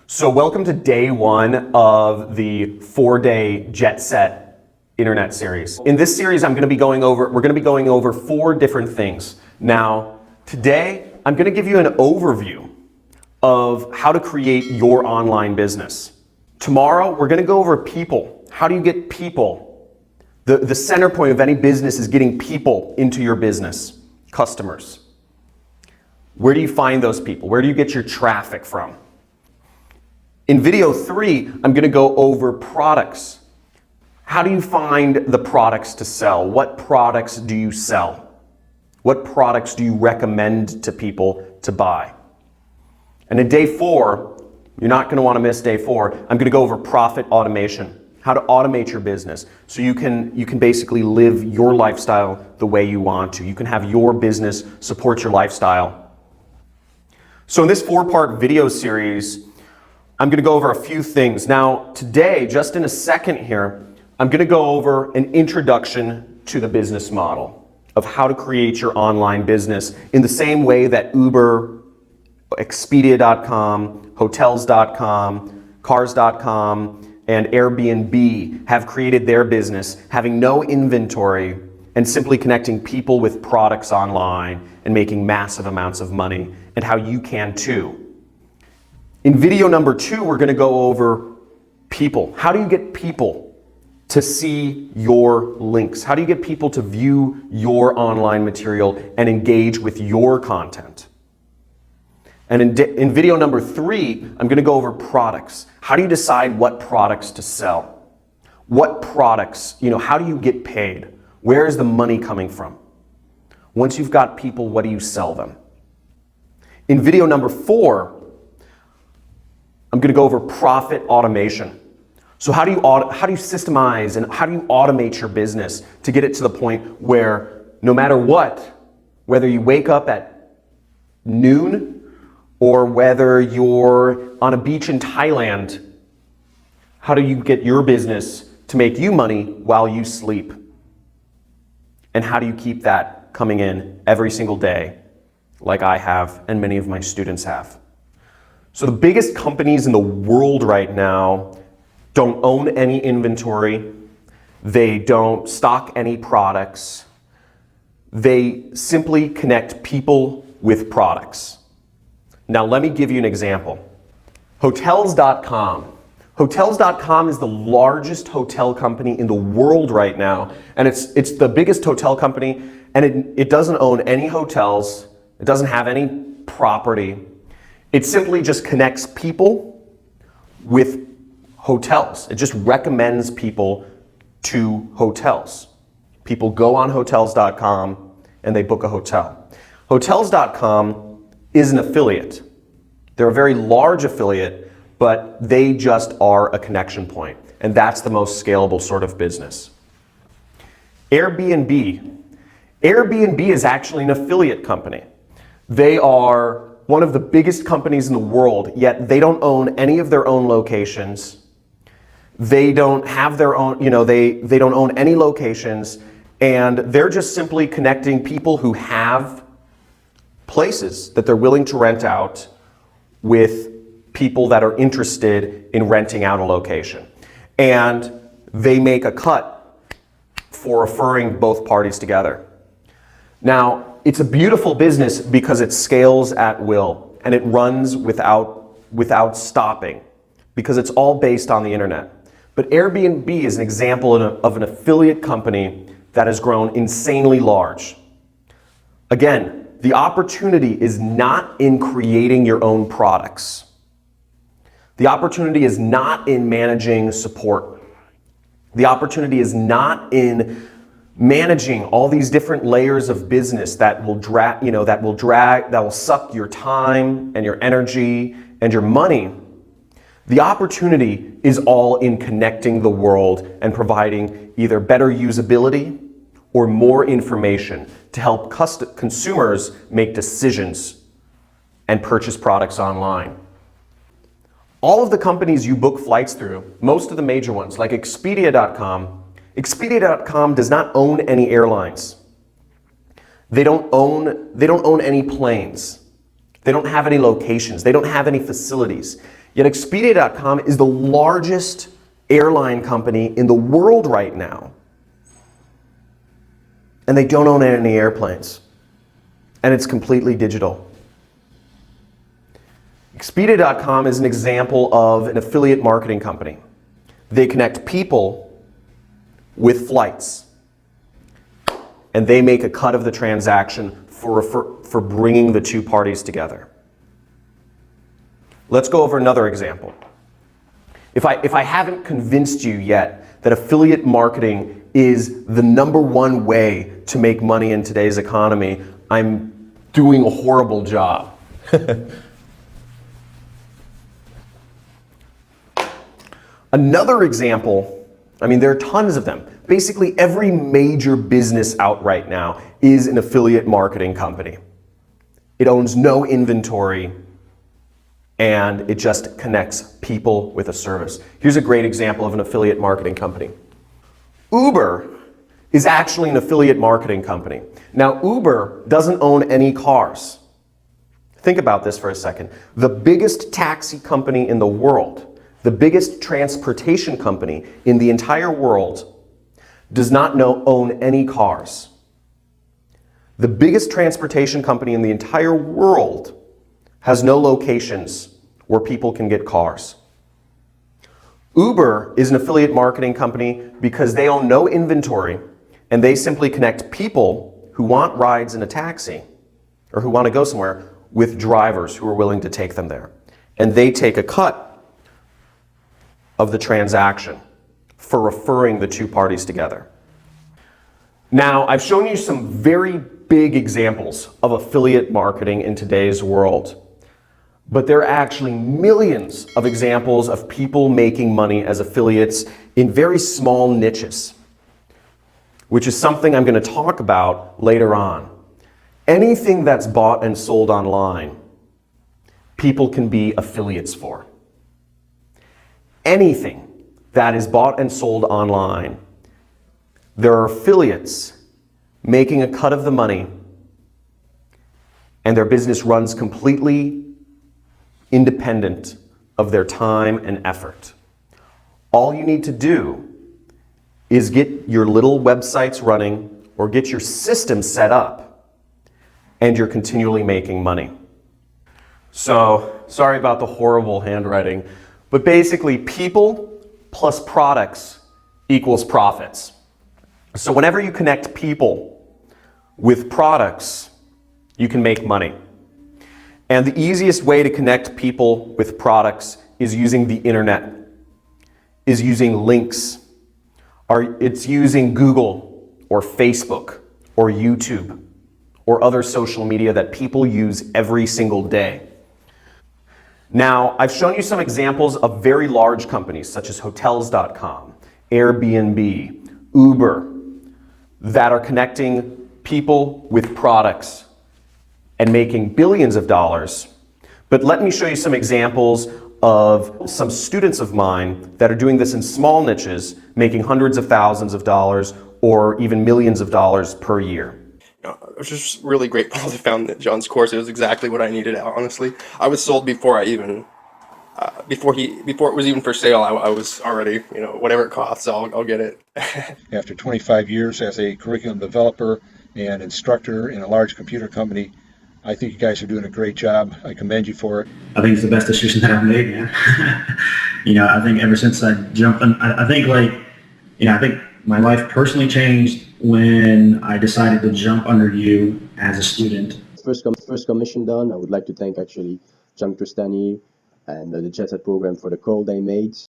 So welcome to day one of the 4-day Jet Set Internet series. In this series, we're going to be going over 4 different things. Now, today, I'm going to give you an overview of how to create your online business. Tomorrow, we're going to go over people. How do you get people? The center point of any business is getting people into your business, customers. Where do you find those people? Where do you get your traffic from? In video 3, I'm going to go over products. How do you find the products to sell? What products do you sell? What products do you recommend to people to buy? And in day 4, you're not going to want to miss day 4, I'm going to go over profit automation. How to automate your business so you can basically live your lifestyle the way you want to. You can have your business support your lifestyle. So in this 4-part video series, I'm going to go over a few things. Now, today, just in a second here, I'm going to go over an introduction to the business model of how to create your online business in the same way that Uber, Expedia.com, Hotels.com, Cars.com, and Airbnb have created their business, having no inventory and simply connecting people with products online and making massive amounts of money, and how you can too. In video number 2, we're going to go over people. How do you get people to see your links? How do you get people to view your online material and engage with your content? And in video number 3, I'm going to go over products. How do you decide what products to sell? What products, how do you get paid? Where is the money coming from? Once you've got people, what do you sell them? In video number 4, I'm going to go over profit automation. So how do you systemize and how do you automate your business to get it to the point where no matter what, whether you wake up at noon or whether you're on a beach in Thailand, how do you get your business to make you money while you sleep? And how do you keep that coming in every single day like I have and many of my students have? So the biggest companies in the world right now don't own any inventory. They don't stock any products. They simply connect people with products. Now let me give you an example. Hotels.com. Hotels.com is the largest hotel company in the world right now, and it's the biggest hotel company, and it doesn't own any hotels. It doesn't have any property. It simply just connects people with hotels. It just recommends people to hotels. People go on Hotels.com and they book a hotel. Hotels.com is an affiliate. They're a very large affiliate, but they just are a connection point. And that's the most scalable sort of business. Airbnb. Airbnb is actually an affiliate company. They are one of the biggest companies in the world, yet they don't own any of their own locations. They don't have their own, they don't own any locations, and they're just simply connecting people who have places that they're willing to rent out with people that are interested in renting out a location. And they make a cut for referring both parties together. Now, it's a beautiful business because it scales at will and it runs without stopping because it's all based on the internet. But Airbnb is an example of an affiliate company that has grown insanely large. Again, the opportunity is not in creating your own products. The opportunity is not in managing support. The opportunity is not in managing all these different layers of business that will suck your time and your energy and your money. The opportunity is all in connecting the world and providing either better usability or more information to help consumers make decisions and purchase products online. All of the companies you book flights through, most of the major ones like Expedia.com, Expedia.com does not own any airlines. They don't own any planes. They don't have any locations. They don't have any facilities. Yet Expedia.com is the largest airline company in the world right now. And they don't own any airplanes. And it's completely digital. Expedia.com is an example of an affiliate marketing company. They connect people with flights. And they make a cut of the transaction for bringing the two parties together. Let's go over another example. If I haven't convinced you yet that affiliate marketing is the #1 way to make money in today's economy, I'm doing a horrible job. Another example, I mean, there are tons of them. Basically, every major business out right now is an affiliate marketing company. It owns no inventory, and it just connects people with a service. Here's a great example of an affiliate marketing company. Uber is actually an affiliate marketing company. Now, Uber doesn't own any cars. Think about this for a second. The biggest taxi company in the world, the biggest transportation company in the entire world, does not own any cars. The biggest transportation company in the entire world has no locations where people can get cars. Uber is an affiliate marketing company because they own no inventory and they simply connect people who want rides in a taxi or who want to go somewhere with drivers who are willing to take them there. And they take a cut of the transaction for referring the two parties together. Now, I've shown you some very big examples of affiliate marketing in today's world, but there are actually millions of examples of people making money as affiliates in very small niches, which is something I'm going to talk about later on. Anything that's bought and sold online, people can be affiliates for. Anything that is bought and sold online, there are affiliates making a cut of the money, and their business runs completely independent of their time and effort. All you need to do is get your little websites running or get your system set up, and you're continually making money. So, sorry about the horrible handwriting, but basically people plus products equals profits. So whenever you connect people with products, you can make money. And the easiest way to connect people with products is using the internet, is using links, or it's using Google or Facebook or YouTube or other social media that people use every single day. Now, I've shown you some examples of very large companies such as Hotels.com, Airbnb, Uber, that are connecting people with products and making billions of dollars. But let me show you some examples of some students of mine that are doing this in small niches, making hundreds of thousands of dollars or even millions of dollars per year. I was just really grateful to found John's course. It was exactly what I needed, honestly. I was sold before I even, before it was even for sale. I was already, whatever it costs, I'll get it. After 25 years as a curriculum developer and instructor in a large computer company, I think you guys are doing a great job. I commend you for it. I think it's the best decision that I've made, man. I think ever since I jumped in, I think my life personally changed when I decided to jump under you as a student. First commission done. I would like to thank actually John Tristani and the Jet Set program for the call they made.